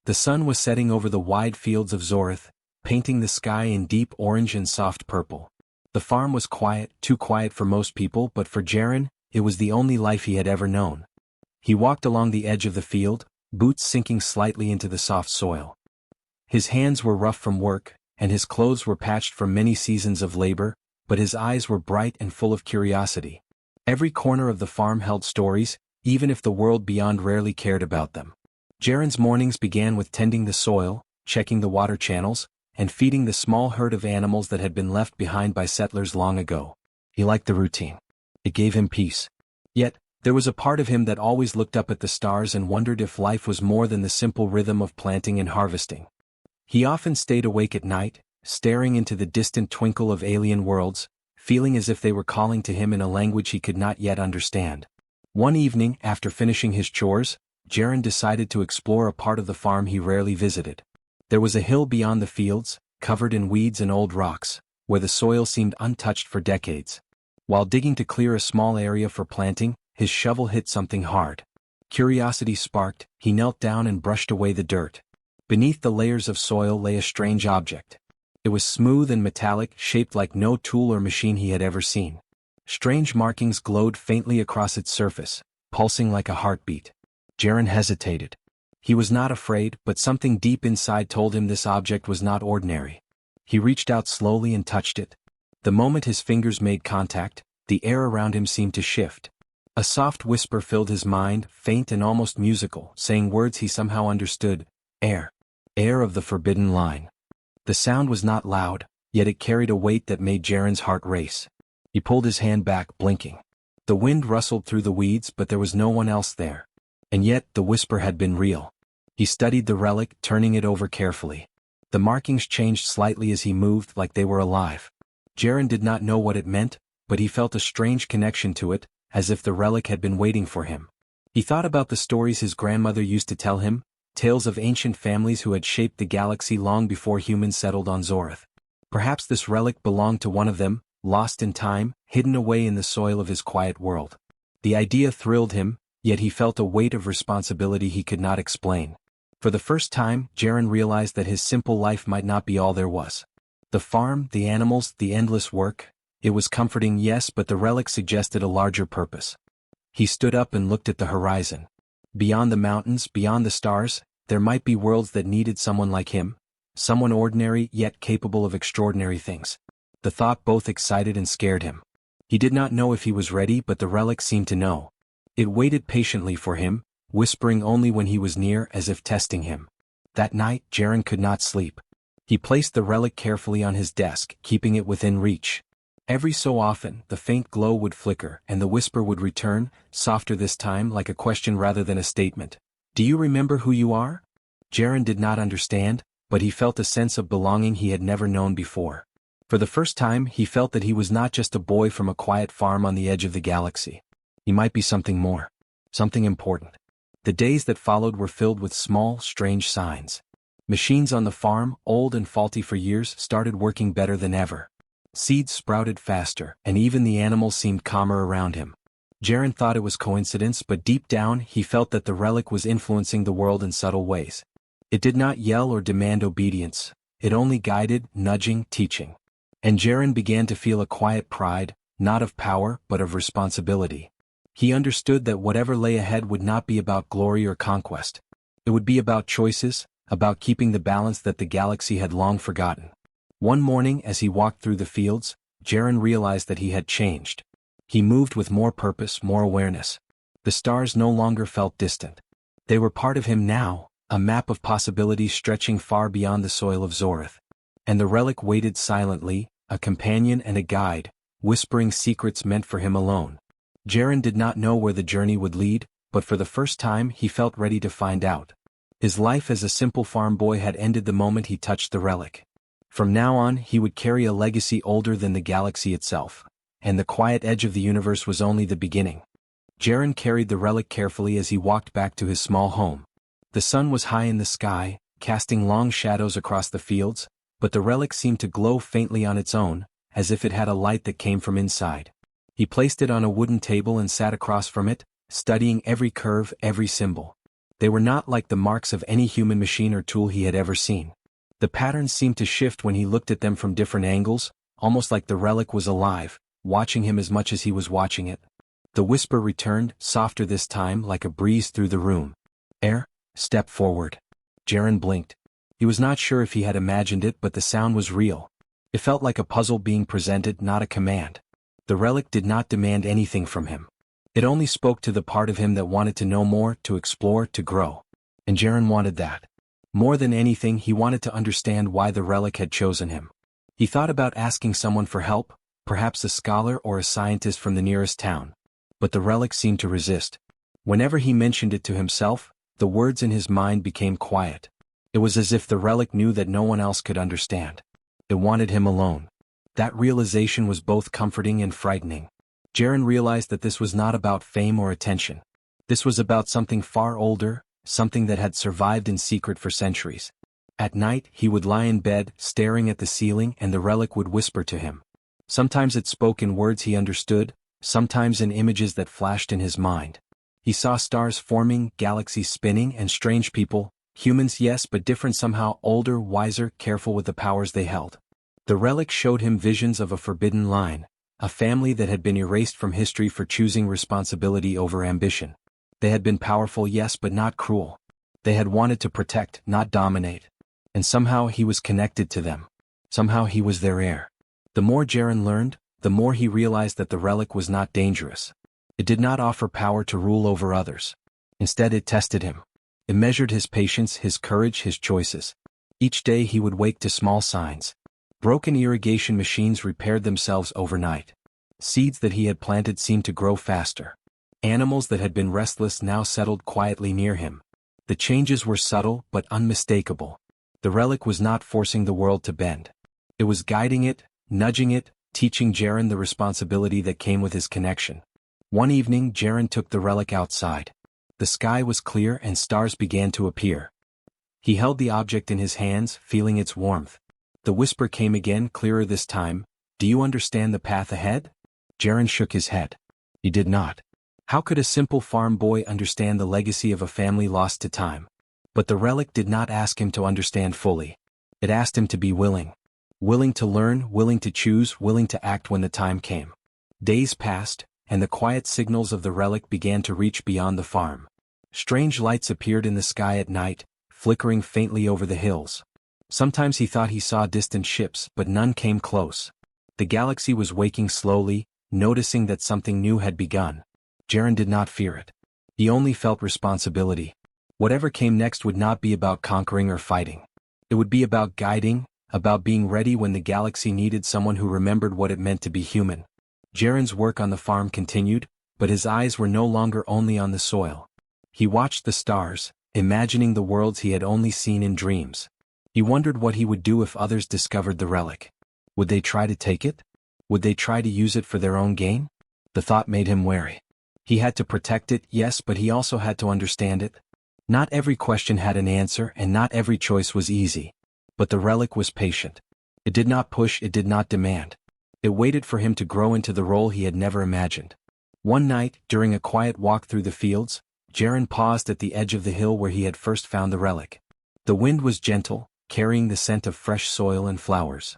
The sun was setting over the wide fields of Zorith, painting the sky in deep orange and soft purple. The farm was quiet, too quiet for most people, but for Jaren, it was the only life he had ever known. He walked along the edge of the field, boots sinking slightly into the soft soil. His hands were rough from work, and his clothes were patched from many seasons of labor, but his eyes were bright and full of curiosity. Every corner of the farm held stories, even if the world beyond rarely cared about them. Jaren's mornings began with tending the soil, checking the water channels, and feeding the small herd of animals that had been left behind by settlers long ago. He liked the routine. It gave him peace. Yet, there was a part of him that always looked up at the stars and wondered if life was more than the simple rhythm of planting and harvesting. He often stayed awake at night, staring into the distant twinkle of alien worlds, feeling as if they were calling to him in a language he could not yet understand. One evening, after finishing his chores, Jaren decided to explore a part of the farm he rarely visited. There was a hill beyond the fields, covered in weeds and old rocks, where the soil seemed untouched for decades. While digging to clear a small area for planting, his shovel hit something hard. Curiosity sparked, he knelt down and brushed away the dirt. Beneath the layers of soil lay a strange object. It was smooth and metallic, shaped like no tool or machine he had ever seen. Strange markings glowed faintly across its surface, pulsing like a heartbeat. Jaren hesitated. He was not afraid, but something deep inside told him this object was not ordinary. He reached out slowly and touched it. The moment his fingers made contact, the air around him seemed to shift. A soft whisper filled his mind, faint and almost musical, saying words he somehow understood. Air. Air of the forbidden line. The sound was not loud, yet it carried a weight that made Jaren's heart race. He pulled his hand back, blinking. The wind rustled through the weeds, but there was no one else there. And yet, the whisper had been real. He studied the relic, turning it over carefully. The markings changed slightly as he moved, like they were alive. Jaren did not know what it meant, but he felt a strange connection to it, as if the relic had been waiting for him. He thought about the stories his grandmother used to tell him, tales of ancient families who had shaped the galaxy long before humans settled on Zorith. Perhaps this relic belonged to one of them, lost in time, hidden away in the soil of his quiet world. The idea thrilled him, yet he felt a weight of responsibility he could not explain. For the first time, Jaren realized that his simple life might not be all there was. The farm, the animals, the endless work. It was comforting, yes, but the relic suggested a larger purpose. He stood up and looked at the horizon. Beyond the mountains, beyond the stars, there might be worlds that needed someone like him, someone ordinary yet capable of extraordinary things. The thought both excited and scared him. He did not know if he was ready, but the relic seemed to know. It waited patiently for him, whispering only when he was near, as if testing him. That night, Jaren could not sleep. He placed the relic carefully on his desk, keeping it within reach. Every so often, the faint glow would flicker, and the whisper would return, softer this time, like a question rather than a statement. Do you remember who you are? Jaren did not understand, but he felt a sense of belonging he had never known before. For the first time, he felt that he was not just a boy from a quiet farm on the edge of the galaxy. He might be something more. Something important. The days that followed were filled with small, strange signs. Machines on the farm, old and faulty for years, started working better than ever. Seeds sprouted faster, and even the animals seemed calmer around him. Jaren thought it was coincidence, but deep down he felt that the relic was influencing the world in subtle ways. It did not yell or demand obedience. It only guided, nudging, teaching. And Jaren began to feel a quiet pride, not of power, but of responsibility. He understood that whatever lay ahead would not be about glory or conquest. It would be about choices, about keeping the balance that the galaxy had long forgotten. One morning, as he walked through the fields, Jaren realized that he had changed. He moved with more purpose, more awareness. The stars no longer felt distant. They were part of him now, a map of possibilities stretching far beyond the soil of Zorith. And the relic waited silently, a companion and a guide, whispering secrets meant for him alone. Jaren did not know where the journey would lead, but for the first time he felt ready to find out. His life as a simple farm boy had ended the moment he touched the relic. From now on, he would carry a legacy older than the galaxy itself, and the quiet edge of the universe was only the beginning. Jaren carried the relic carefully as he walked back to his small home. The sun was high in the sky, casting long shadows across the fields, but the relic seemed to glow faintly on its own, as if it had a light that came from inside. He placed it on a wooden table and sat across from it, studying every curve, every symbol. They were not like the marks of any human machine or tool he had ever seen. The patterns seemed to shift when he looked at them from different angles, almost like the relic was alive, watching him as much as he was watching it. The whisper returned, softer this time, like a breeze through the room. Step forward. Jaren blinked. He was not sure if he had imagined it, but the sound was real. It felt like a puzzle being presented, not a command. The relic did not demand anything from him. It only spoke to the part of him that wanted to know more, to explore, to grow. And Jaren wanted that. More than anything, he wanted to understand why the relic had chosen him. He thought about asking someone for help, perhaps a scholar or a scientist from the nearest town. But the relic seemed to resist. Whenever he mentioned it to himself, the words in his mind became quiet. It was as if the relic knew that no one else could understand. It wanted him alone. That realization was both comforting and frightening. Jaren realized that this was not about fame or attention. This was about something far older, something that had survived in secret for centuries. At night, he would lie in bed, staring at the ceiling, and the relic would whisper to him. Sometimes it spoke in words he understood, sometimes in images that flashed in his mind. He saw stars forming, galaxies spinning, and strange people, humans yes, but different somehow, older, wiser, careful with the powers they held. The relic showed him visions of a forbidden line, a family that had been erased from history for choosing responsibility over ambition. They had been powerful yes, but not cruel. They had wanted to protect, not dominate. And somehow he was connected to them. Somehow he was their heir. The more Jaren learned, the more he realized that the relic was not dangerous. It did not offer power to rule over others. Instead it tested him. It measured his patience, his courage, his choices. Each day he would wake to small signs. Broken irrigation machines repaired themselves overnight. Seeds that he had planted seemed to grow faster. Animals that had been restless now settled quietly near him. The changes were subtle but unmistakable. The relic was not forcing the world to bend. It was guiding it, nudging it, teaching Jaren the responsibility that came with his connection. One evening Jaren took the relic outside. The sky was clear and stars began to appear. He held the object in his hands, feeling its warmth. The whisper came again, clearer this time. Do you understand the path ahead? Jaren shook his head. He did not. How could a simple farm boy understand the legacy of a family lost to time? But the relic did not ask him to understand fully. It asked him to be willing. Willing to learn, willing to choose, willing to act when the time came. Days passed, and the quiet signals of the relic began to reach beyond the farm. Strange lights appeared in the sky at night, flickering faintly over the hills. Sometimes he thought he saw distant ships, but none came close. The galaxy was waking slowly, noticing that something new had begun. Jaren did not fear it. He only felt responsibility. Whatever came next would not be about conquering or fighting. It would be about guiding, about being ready when the galaxy needed someone who remembered what it meant to be human. Jaren's work on the farm continued, but his eyes were no longer only on the soil. He watched the stars, imagining the worlds he had only seen in dreams. He wondered what he would do if others discovered the relic. Would they try to take it? Would they try to use it for their own gain? The thought made him wary. He had to protect it, yes, but he also had to understand it. Not every question had an answer, and not every choice was easy. But the relic was patient. It did not push, it did not demand. It waited for him to grow into the role he had never imagined. One night, during a quiet walk through the fields, Jaren paused at the edge of the hill where he had first found the relic. The wind was gentle, carrying the scent of fresh soil and flowers.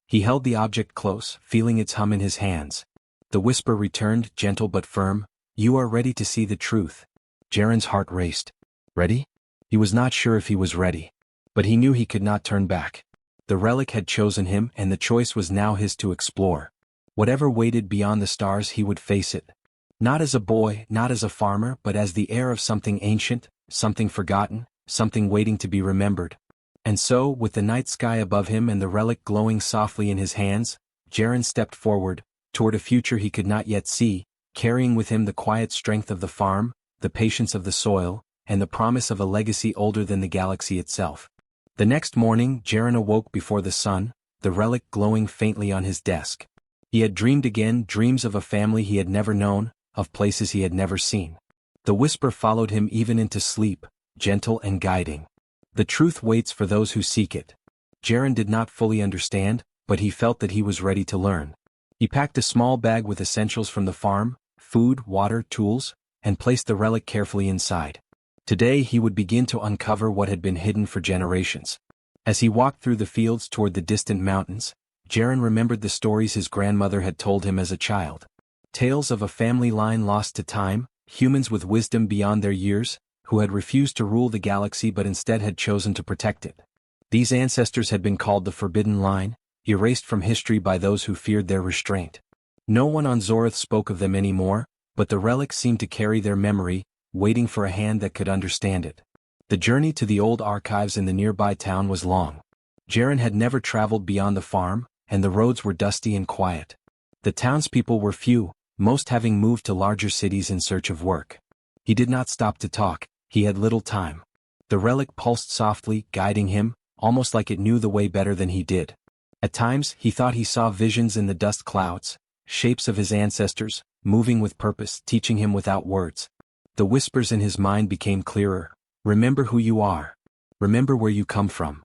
He held the object close, feeling its hum in his hands. The whisper returned, gentle but firm. You are ready to see the truth. Jaren's heart raced. Ready? He was not sure if he was ready. But he knew he could not turn back. The relic had chosen him, and the choice was now his to explore. Whatever waited beyond the stars, he would face it. Not as a boy, not as a farmer, but as the heir of something ancient, something forgotten, something waiting to be remembered. And so, with the night sky above him and the relic glowing softly in his hands, Jaren stepped forward, toward a future he could not yet see, carrying with him the quiet strength of the farm, the patience of the soil, and the promise of a legacy older than the galaxy itself. The next morning, Jaren awoke before the sun, the relic glowing faintly on his desk. He had dreamed again, dreams of a family he had never known, of places he had never seen. The whisper followed him even into sleep, gentle and guiding. The truth waits for those who seek it. Jaren did not fully understand, but he felt that he was ready to learn. He packed a small bag with essentials from the farm, food, water, tools, and placed the relic carefully inside. Today he would begin to uncover what had been hidden for generations. As he walked through the fields toward the distant mountains, Jaren remembered the stories his grandmother had told him as a child. Tales of a family line lost to time, humans with wisdom beyond their years, who had refused to rule the galaxy but instead had chosen to protect it. These ancestors had been called the Forbidden Line, erased from history by those who feared their restraint. No one on Zorth spoke of them anymore, but the relic seemed to carry their memory, waiting for a hand that could understand it. The journey to the old archives in the nearby town was long. Jaren had never traveled beyond the farm, and the roads were dusty and quiet. The townspeople were few, most having moved to larger cities in search of work. He did not stop to talk, he had little time. The relic pulsed softly, guiding him, almost like it knew the way better than he did. At times, he thought he saw visions in the dust clouds, shapes of his ancestors, moving with purpose, teaching him without words. The whispers in his mind became clearer. Remember who you are. Remember where you come from.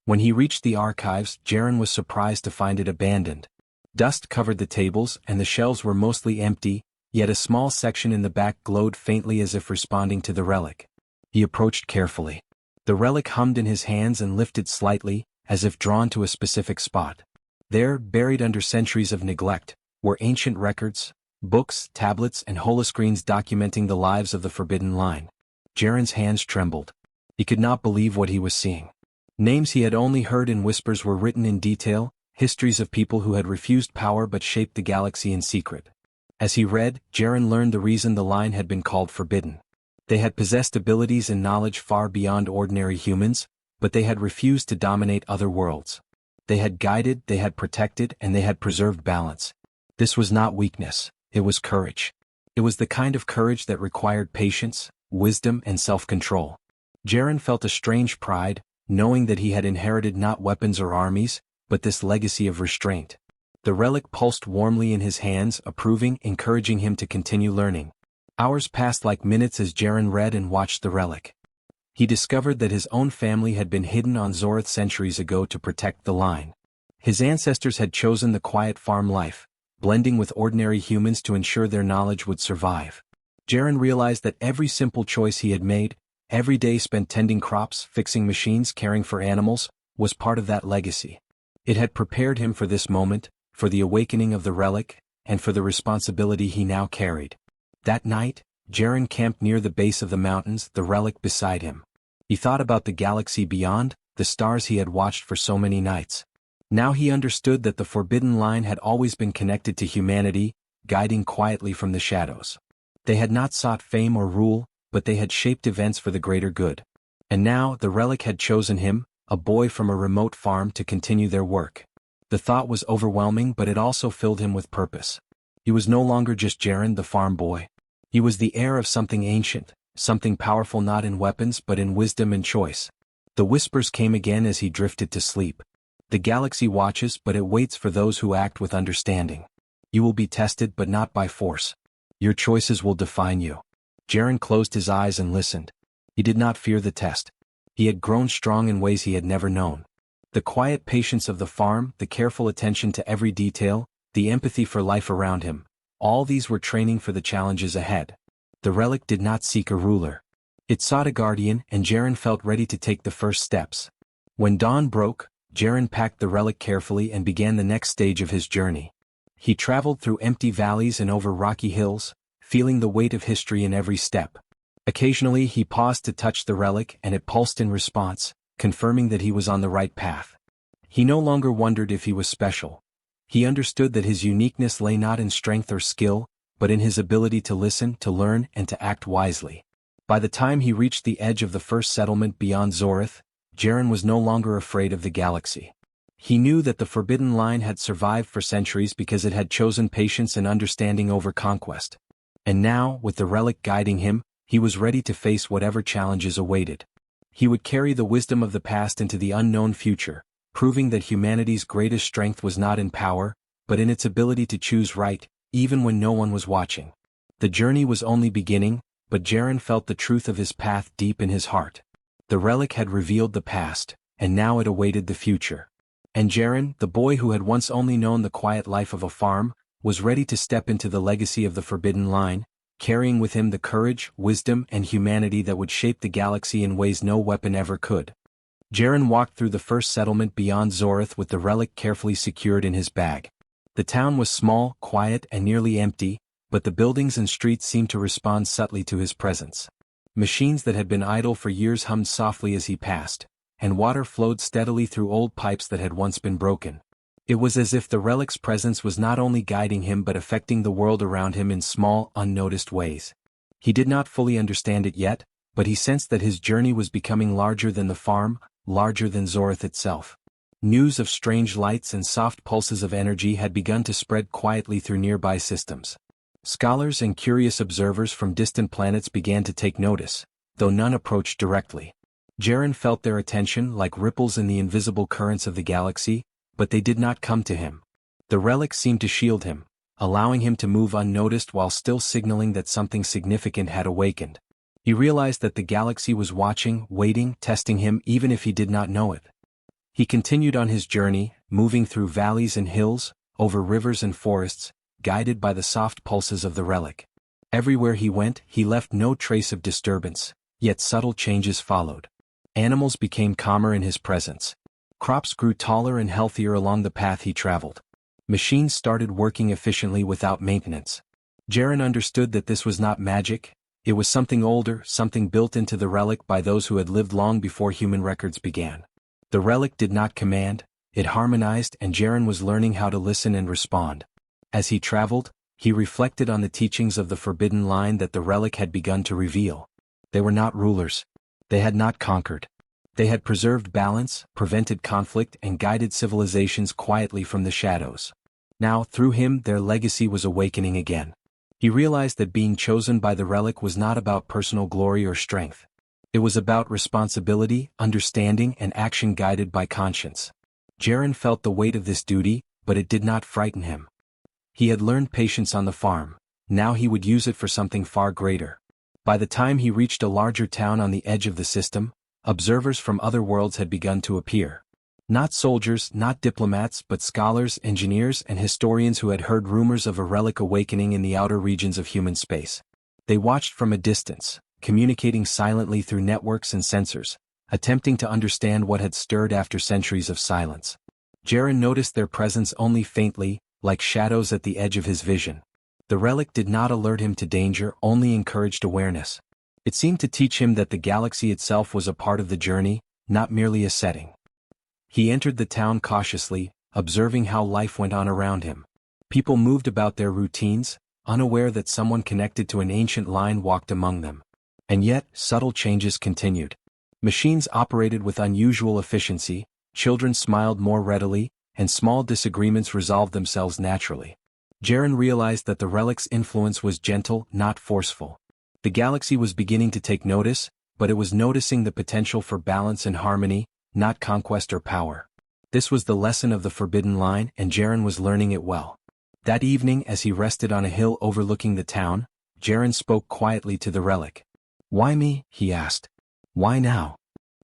When he reached the archives, Jaren was surprised to find it abandoned. Dust covered the tables and the shelves were mostly empty, yet a small section in the back glowed faintly as if responding to the relic. He approached carefully. The relic hummed in his hands and lifted slightly, as if drawn to a specific spot. There, buried under centuries of neglect, were ancient records, books, tablets, and holoscreens documenting the lives of the Forbidden Line. Jaren's hands trembled. He could not believe what he was seeing. Names he had only heard in whispers were written in detail, histories of people who had refused power but shaped the galaxy in secret. As he read, Jaren learned the reason the line had been called forbidden. They had possessed abilities and knowledge far beyond ordinary humans, but they had refused to dominate other worlds. They had guided, they had protected, and they had preserved balance. This was not weakness, it was courage. It was the kind of courage that required patience, wisdom, and self-control. Jaren felt a strange pride, knowing that he had inherited not weapons or armies, but this legacy of restraint. The relic pulsed warmly in his hands, approving, encouraging him to continue learning. Hours passed like minutes as Jaren read and watched the relic. He discovered that his own family had been hidden on Zorth centuries ago to protect the line. His ancestors had chosen the quiet farm life, blending with ordinary humans to ensure their knowledge would survive. Jaren realized that every simple choice he had made, every day spent tending crops, fixing machines, caring for animals, was part of that legacy. It had prepared him for this moment, for the awakening of the relic, and for the responsibility he now carried. That night, Jaren camped near the base of the mountains, the relic beside him. He thought about the galaxy beyond, the stars he had watched for so many nights. Now he understood that the Forbidden Line had always been connected to humanity, guiding quietly from the shadows. They had not sought fame or rule, but they had shaped events for the greater good. And now, the relic had chosen him, a boy from a remote farm, to continue their work. The thought was overwhelming, but it also filled him with purpose. He was no longer just Jaren, the farm boy. He was the heir of something ancient, something powerful not in weapons but in wisdom and choice. The whispers came again as he drifted to sleep. The galaxy watches, but it waits for those who act with understanding. You will be tested but not by force. Your choices will define you. Jaren closed his eyes and listened. He did not fear the test. He had grown strong in ways he had never known. The quiet patience of the farm, the careful attention to every detail, the empathy for life around him, all these were training for the challenges ahead. The relic did not seek a ruler. It sought a guardian, and Jaren felt ready to take the first steps. When dawn broke, Jaren packed the relic carefully and began the next stage of his journey. He traveled through empty valleys and over rocky hills, feeling the weight of history in every step. Occasionally he paused to touch the relic and it pulsed in response, confirming that he was on the right path. He no longer wondered if he was special. He understood that his uniqueness lay not in strength or skill, but in his ability to listen, to learn, and to act wisely. By the time he reached the edge of the first settlement beyond Zorth, Jaren was no longer afraid of the galaxy. He knew that the Forbidden Line had survived for centuries because it had chosen patience and understanding over conquest. And now, with the relic guiding him, he was ready to face whatever challenges awaited. He would carry the wisdom of the past into the unknown future, proving that humanity's greatest strength was not in power, but in its ability to choose right, even when no one was watching. The journey was only beginning, but Jaren felt the truth of his path deep in his heart. The relic had revealed the past, and now it awaited the future. And Jaren, the boy who had once only known the quiet life of a farm, was ready to step into the legacy of the Forbidden Line, carrying with him the courage, wisdom, and humanity that would shape the galaxy in ways no weapon ever could. Jaren walked through the first settlement beyond Zorith with the relic carefully secured in his bag. The town was small, quiet, and nearly empty, but the buildings and streets seemed to respond subtly to his presence. Machines that had been idle for years hummed softly as he passed, and water flowed steadily through old pipes that had once been broken. It was as if the relic's presence was not only guiding him but affecting the world around him in small, unnoticed ways. He did not fully understand it yet, but he sensed that his journey was becoming larger than the farm, larger than Zorith itself. News of strange lights and soft pulses of energy had begun to spread quietly through nearby systems. Scholars and curious observers from distant planets began to take notice, though none approached directly. Jaren felt their attention like ripples in the invisible currents of the galaxy, but they did not come to him. The relic seemed to shield him, allowing him to move unnoticed while still signaling that something significant had awakened. He realized that the galaxy was watching, waiting, testing him even if he did not know it. He continued on his journey, moving through valleys and hills, over rivers and forests, guided by the soft pulses of the relic. Everywhere he went, he left no trace of disturbance, yet subtle changes followed. Animals became calmer in his presence. Crops grew taller and healthier along the path he traveled. Machines started working efficiently without maintenance. Jaren understood that this was not magic. It was something older, something built into the relic by those who had lived long before human records began. The relic did not command, it harmonized, and Jaren was learning how to listen and respond. As he traveled, he reflected on the teachings of the forbidden line that the relic had begun to reveal. They were not rulers. They had not conquered. They had preserved balance, prevented conflict, and guided civilizations quietly from the shadows. Now, through him, their legacy was awakening again. He realized that being chosen by the relic was not about personal glory or strength. It was about responsibility, understanding, and action guided by conscience. Jaren felt the weight of this duty, but it did not frighten him. He had learned patience on the farm. Now he would use it for something far greater. By the time he reached a larger town on the edge of the system, observers from other worlds had begun to appear. Not soldiers, not diplomats, but scholars, engineers, and historians who had heard rumors of a relic awakening in the outer regions of human space. They watched from a distance, communicating silently through networks and sensors, attempting to understand what had stirred after centuries of silence. Jaren noticed their presence only faintly, like shadows at the edge of his vision. The relic did not alert him to danger, only encouraged awareness. It seemed to teach him that the galaxy itself was a part of the journey, not merely a setting. He entered the town cautiously, observing how life went on around him. People moved about their routines, unaware that someone connected to an ancient line walked among them. And yet, subtle changes continued. Machines operated with unusual efficiency, children smiled more readily, and small disagreements resolved themselves naturally. Jaren realized that the relic's influence was gentle, not forceful. The galaxy was beginning to take notice, but it was noticing the potential for balance and harmony, not conquest or power. This was the lesson of the forbidden line, and Jaren was learning it well. That evening, as he rested on a hill overlooking the town, Jaren spoke quietly to the relic. "Why me?" he asked. "Why now?"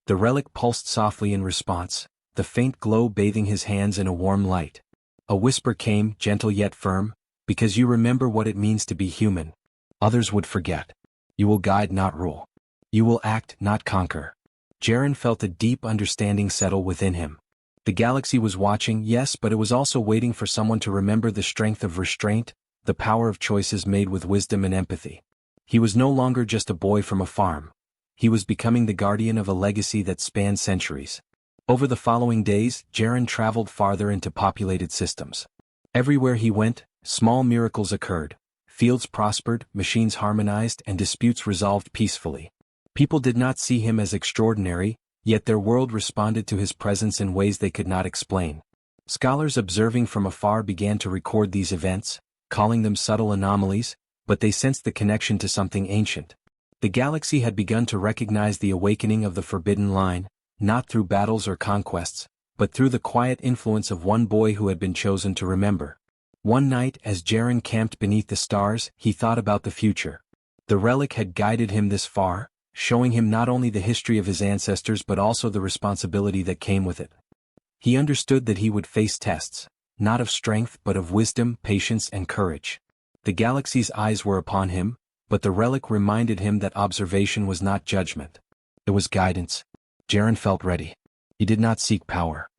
The relic pulsed softly in response, the faint glow bathing his hands in a warm light. A whisper came, gentle yet firm, "Because you remember what it means to be human. Others would forget. You will guide, not rule. You will act, not conquer." Jaren felt a deep understanding settle within him. The galaxy was watching, yes, but it was also waiting for someone to remember the strength of restraint, the power of choices made with wisdom and empathy. He was no longer just a boy from a farm. He was becoming the guardian of a legacy that spanned centuries. Over the following days, Jaren traveled farther into populated systems. Everywhere he went, small miracles occurred. Fields prospered, machines harmonized, and disputes resolved peacefully. People did not see him as extraordinary, yet their world responded to his presence in ways they could not explain. Scholars observing from afar began to record these events, calling them subtle anomalies, but they sensed the connection to something ancient. The galaxy had begun to recognize the awakening of the forbidden line, not through battles or conquests, but through the quiet influence of one boy who had been chosen to remember. One night, as Jaren camped beneath the stars, he thought about the future. The relic had guided him this far, showing him not only the history of his ancestors but also the responsibility that came with it. He understood that he would face tests, not of strength but of wisdom, patience, and courage. The galaxy's eyes were upon him, but the relic reminded him that observation was not judgment. It was guidance. Jaren felt ready. He did not seek power.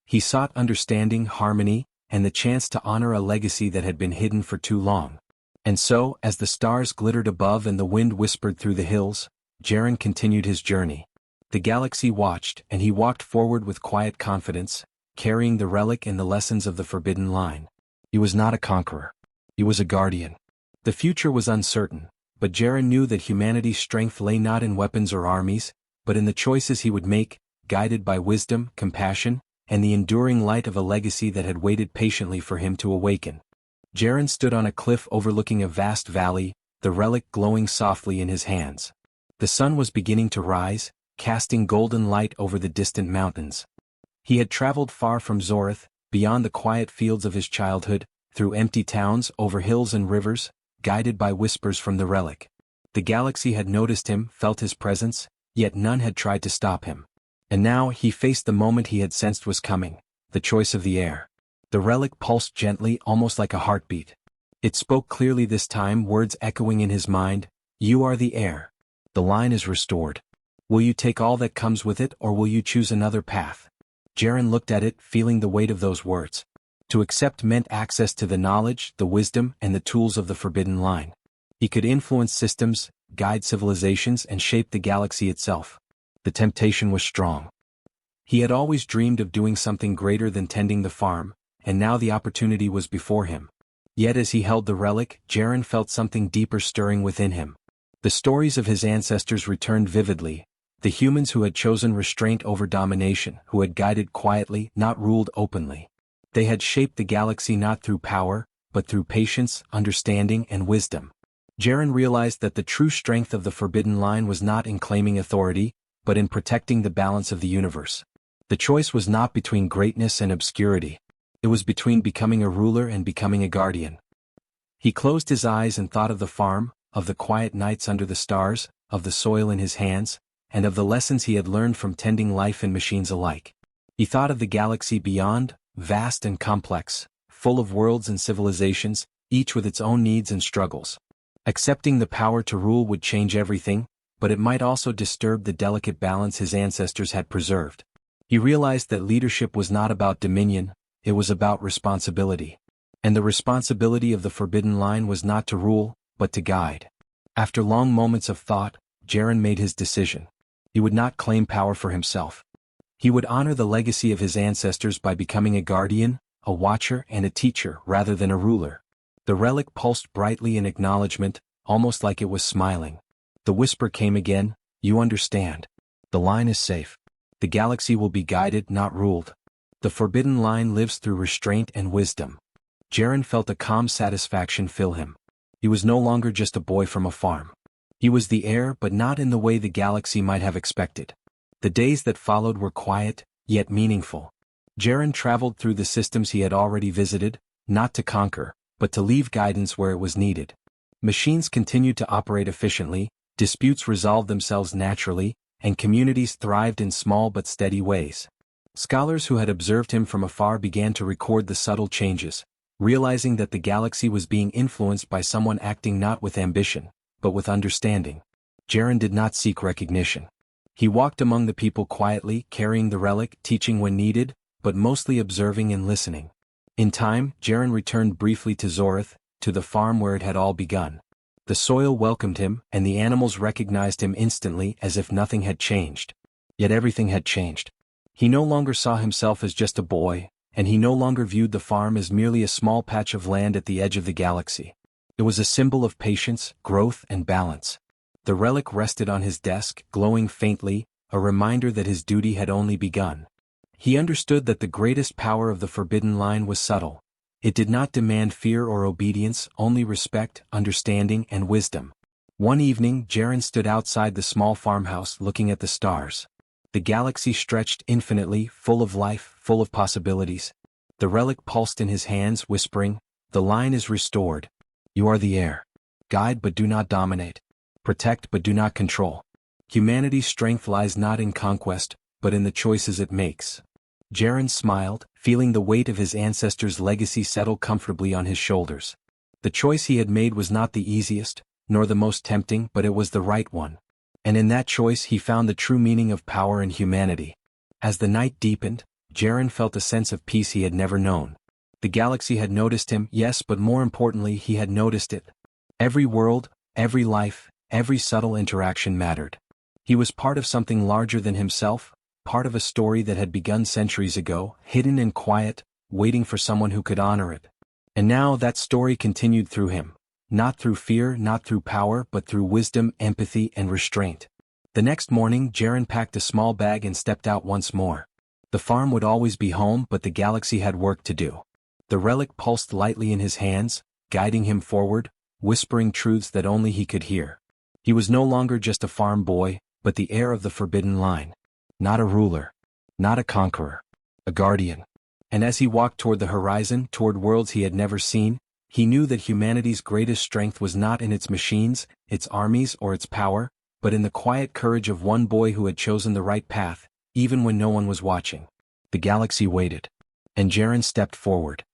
He sought understanding, harmony, and the chance to honor a legacy that had been hidden for too long. And so, as the stars glittered above and the wind whispered through the hills, Jaren continued his journey. The galaxy watched, and he walked forward with quiet confidence, carrying the relic and the lessons of the forbidden line. He was not a conqueror. He was a guardian. The future was uncertain, but Jaren knew that humanity's strength lay not in weapons or armies, but in the choices he would make, guided by wisdom, compassion, and the enduring light of a legacy that had waited patiently for him to awaken. Jaren stood on a cliff overlooking a vast valley, the relic glowing softly in his hands. The sun was beginning to rise, casting golden light over the distant mountains. He had traveled far from Zorith, beyond the quiet fields of his childhood, through empty towns, over hills and rivers, guided by whispers from the relic. The galaxy had noticed him, felt his presence, yet none had tried to stop him. And now he faced the moment he had sensed was coming, the choice of the heir. The relic pulsed gently, almost like a heartbeat. It spoke clearly this time, words echoing in his mind, "You are the heir. The line is restored. Will you take all that comes with it, or will you choose another path?" Jaren looked at it, feeling the weight of those words. To accept meant access to the knowledge, the wisdom, and the tools of the forbidden line. He could influence systems, guide civilizations, and shape the galaxy itself. The temptation was strong. He had always dreamed of doing something greater than tending the farm, and now the opportunity was before him. Yet as he held the relic, Jaren felt something deeper stirring within him. The stories of his ancestors returned vividly, the humans who had chosen restraint over domination, who had guided quietly, not ruled openly. They had shaped the galaxy not through power, but through patience, understanding, and wisdom. Jaren realized that the true strength of the forbidden line was not in claiming authority, but in protecting the balance of the universe. The choice was not between greatness and obscurity. It was between becoming a ruler and becoming a guardian. He closed his eyes and thought of the farm, of the quiet nights under the stars, of the soil in his hands, and of the lessons he had learned from tending life and machines alike. He thought of the galaxy beyond, vast and complex, full of worlds and civilizations, each with its own needs and struggles. Accepting the power to rule would change everything, but it might also disturb the delicate balance his ancestors had preserved. He realized that leadership was not about dominion, it was about responsibility. And the responsibility of the forbidden line was not to rule, but to guide. After long moments of thought, Jaren made his decision. He would not claim power for himself. He would honor the legacy of his ancestors by becoming a guardian, a watcher, and a teacher rather than a ruler. The relic pulsed brightly in acknowledgement, almost like it was smiling. The whisper came again, "You understand. The line is safe. The galaxy will be guided, not ruled. The forbidden line lives through restraint and wisdom." Jaren felt a calm satisfaction fill him. He was no longer just a boy from a farm. He was the heir, but not in the way the galaxy might have expected. The days that followed were quiet, yet meaningful. Jaren traveled through the systems he had already visited, not to conquer, but to leave guidance where it was needed. Machines continued to operate efficiently, disputes resolved themselves naturally, and communities thrived in small but steady ways. Scholars who had observed him from afar began to record the subtle changes, realizing that the galaxy was being influenced by someone acting not with ambition, but with understanding. Jaren did not seek recognition. He walked among the people quietly, carrying the relic, teaching when needed, but mostly observing and listening. In time, Jaren returned briefly to Zorith, to the farm where it had all begun. The soil welcomed him, and the animals recognized him instantly as if nothing had changed. Yet everything had changed. He no longer saw himself as just a boy, and he no longer viewed the farm as merely a small patch of land at the edge of the galaxy. It was a symbol of patience, growth, and balance. The relic rested on his desk, glowing faintly, a reminder that his duty had only begun. He understood that the greatest power of the forbidden line was subtle. It did not demand fear or obedience, only respect, understanding, and wisdom. One evening, Jaren stood outside the small farmhouse looking at the stars. The galaxy stretched infinitely, full of life, full of possibilities. The relic pulsed in his hands, whispering, "The line is restored. You are the heir. Guide but do not dominate. Protect but do not control. Humanity's strength lies not in conquest, but in the choices it makes." Jaren smiled, feeling the weight of his ancestors' legacy settle comfortably on his shoulders. The choice he had made was not the easiest, nor the most tempting, but it was the right one. And in that choice he found the true meaning of power and humanity. As the night deepened, Jaren felt a sense of peace he had never known. The galaxy had noticed him, yes, but more importantly he had noticed it. Every world, every life, every subtle interaction mattered. He was part of something larger than himself, part of a story that had begun centuries ago, hidden and quiet, waiting for someone who could honor it. And now that story continued through him. Not through fear, not through power, but through wisdom, empathy, and restraint. The next morning Jaren packed a small bag and stepped out once more. The farm would always be home, but the galaxy had work to do. The relic pulsed lightly in his hands, guiding him forward, whispering truths that only he could hear. He was no longer just a farm boy, but the heir of the forbidden line. Not a ruler. Not a conqueror. A guardian. And as he walked toward the horizon, toward worlds he had never seen, he knew that humanity's greatest strength was not in its machines, its armies, or its power, but in the quiet courage of one boy who had chosen the right path, even when no one was watching. The galaxy waited. And Jaren stepped forward.